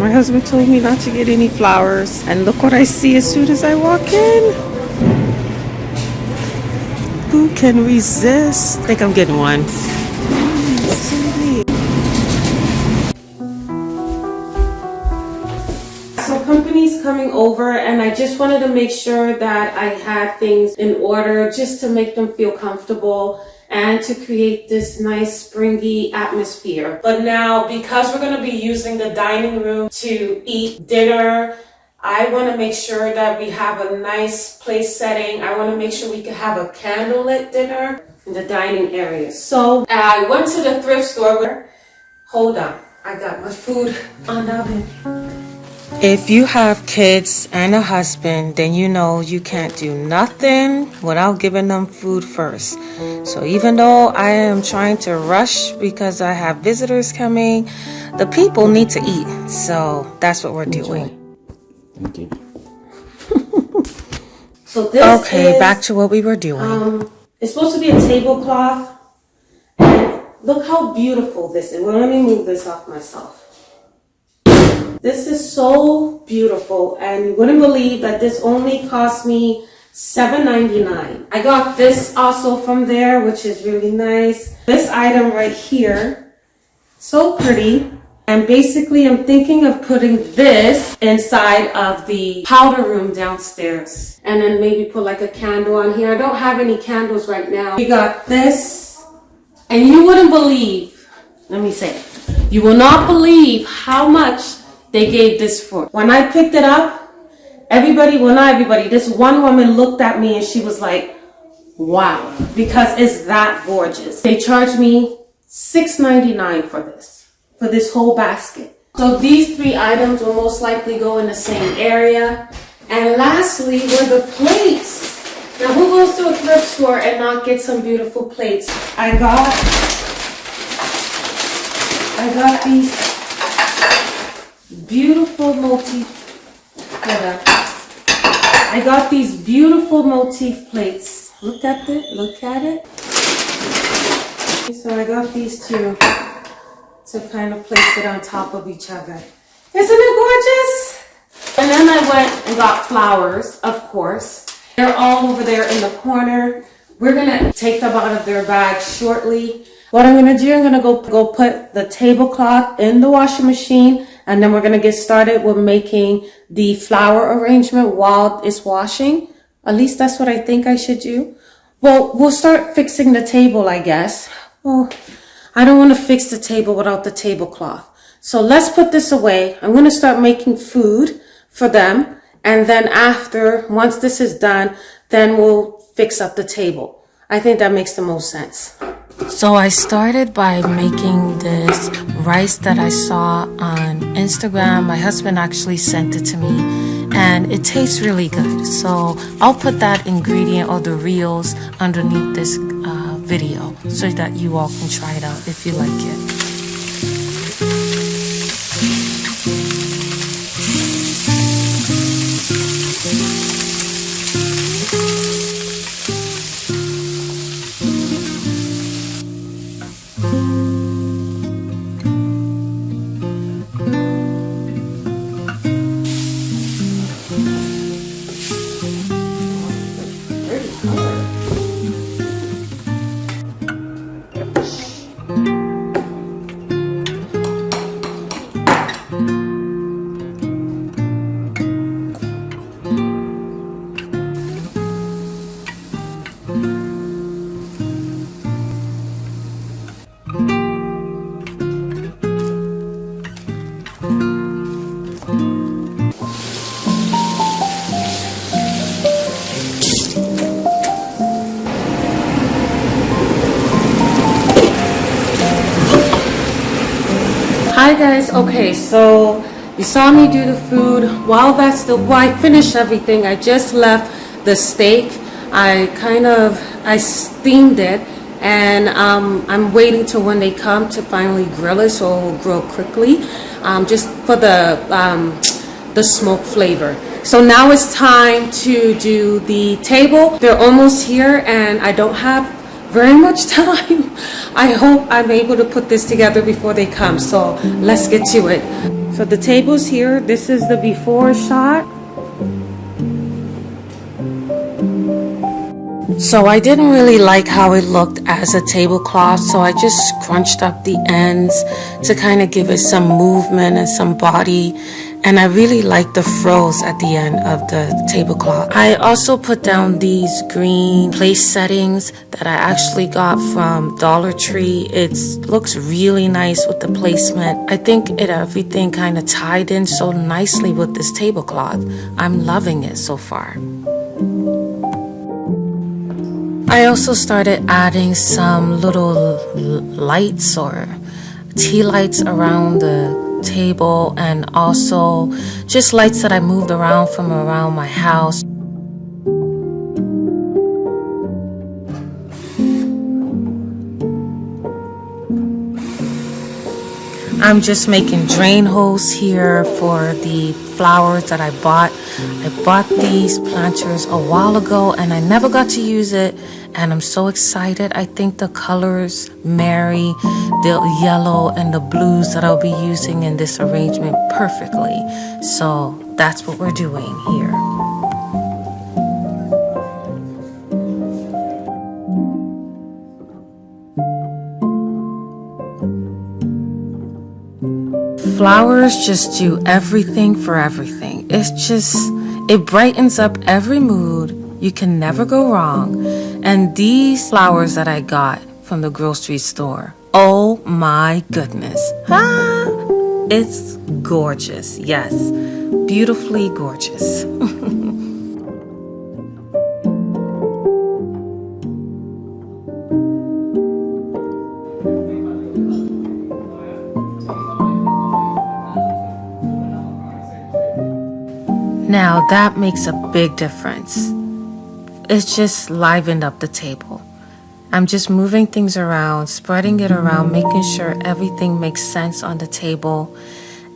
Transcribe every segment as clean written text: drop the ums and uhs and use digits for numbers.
My husband told me not to get any flowers. And look what I see as soon as I walk in. Who can resist? I think I'm getting one. So company's coming over and I just wanted to make sure that I had things in order just to make them feel comfortable and to create this nice springy atmosphere. But now, because we're going to be using the dining room to eat dinner, I want to make sure that we have a nice place setting. I want to make sure we can have a candlelit dinner in the dining area. So I went to the thrift store. Hold on, I got my food on the oven. If you have kids and a husband, then you know you can't do nothing without giving them food first. So even though I am trying to rush because I have visitors coming, the people need to eat. So that's what we're doing. Thank you. So this okay, back to what we were doing. It's supposed to be a tablecloth. And look how beautiful this is. Well, let me move this off myself. This is so beautiful, and you wouldn't believe that this only cost me $7.99. I got this also from there, which is really nice. This item right here, so pretty. And basically, I'm thinking of putting this inside of the powder room downstairs. And then maybe put like a candle on here. I don't have any candles right now. We got this. And you wouldn't believe, let me say, you will not believe how much they gave this for. When I picked it up, everybody, well not everybody, this one woman looked at me and she was like, wow, because it's that gorgeous. They charged me $6.99 for this whole basket. So these 3 items will most likely go in the same area. And lastly were the plates. Now who goes to a thrift store and not get some beautiful plates? I got these beautiful motif. I got these beautiful motif plates. Look at it. So I got these two to kind of place it on top of each other. Isn't it gorgeous? And then I went and got flowers, of course. They're all over there in the corner. We're gonna take them out of their bag shortly. What I'm gonna do, I'm gonna go put the tablecloth in the washing machine, and then we're gonna get started with making the flower arrangement while it's washing. At least that's what I think I should do. Well, we'll start fixing the table, I guess. Well, I don't want to fix the table without the tablecloth. So let's put this away. I'm going to start making food for them. And then after, once this is done, then we'll fix up the table. I think that makes the most sense. So I started by making this rice that I saw on Instagram. My husband actually sent it to me and it tastes really good. So I'll put that ingredient or the reels underneath this video so that you all can try it out if you like it. Hi guys, okay, so you saw me do the food. While I finished everything, I just left the steak. I steamed it, and I'm waiting till when they come to finally grill it, so it will grill quickly, just for the smoke flavor. So now it's time to do the table. They're almost here, and I don't have very much time. I hope I'm able to put this together before they come, so let's get to it. So the table's here. This is the before shot. So I didn't really like how it looked as a tablecloth, so I just scrunched up the ends to kind of give it some movement and some body. And I really like the frills at the end of the tablecloth. I also put down these green place settings that I actually got from Dollar Tree. It looks really nice with the placement. I think everything kind of tied in so nicely with this tablecloth. I'm loving it so far. I also started adding some little lights or tea lights around the table, and also just lights that I moved around from around my house. I'm just making drain holes here for the flowers that I bought. I bought these planters a while ago and I never got to use it, and I'm so excited. I think the colors marry the yellow and the blues that I'll be using in this arrangement perfectly. So that's what we're doing here. Flowers just do everything for everything. It brightens up every mood. You can never go wrong. And these flowers that I got from the grocery store, oh my goodness. It's gorgeous. Yes, beautifully gorgeous. Now that makes a big difference. It's just livened up the table. I'm just moving things around, spreading it around, making sure everything makes sense on the table.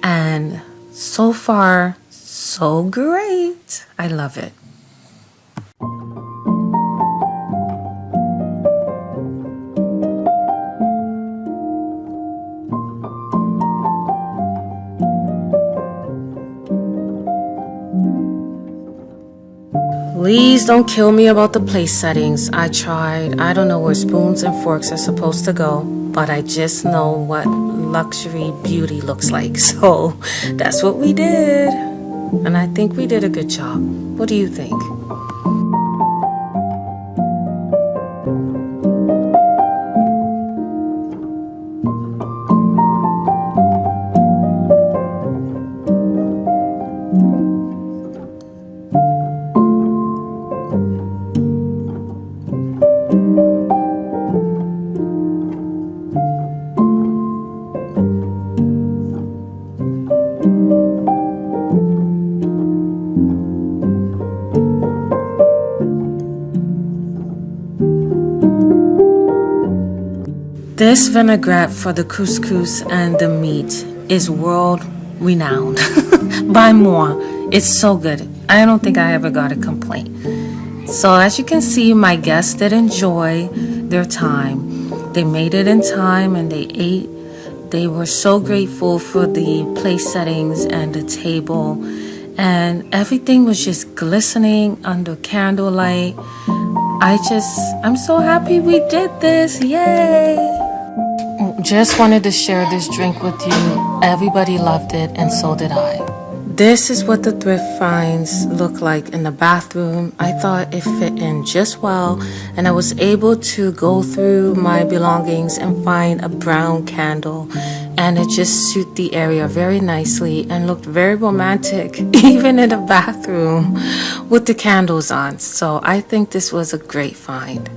And so far, so great. I love it. Please don't kill me about the place settings. I tried. I don't know where spoons and forks are supposed to go, but I just know what luxury beauty looks like. So that's what we did. And I think we did a good job. What do you think? This vinaigrette for the couscous and the meat is world renowned by moi. It's so good. I don't think I ever got a complaint. So as you can see, my guests did enjoy their time. They made it in time and they ate. They were so grateful for the place settings and the table. And everything was just glistening under candlelight. I'm so happy we did this. Yay! Just wanted to share this drink with you. Everybody loved it, and so did I. This is what the thrift finds look like in the bathroom. I thought it fit in just well, and I was able to go through my belongings and find a brown candle, and it just suited the area very nicely and looked very romantic, even in the bathroom with the candles on. So I think this was a great find.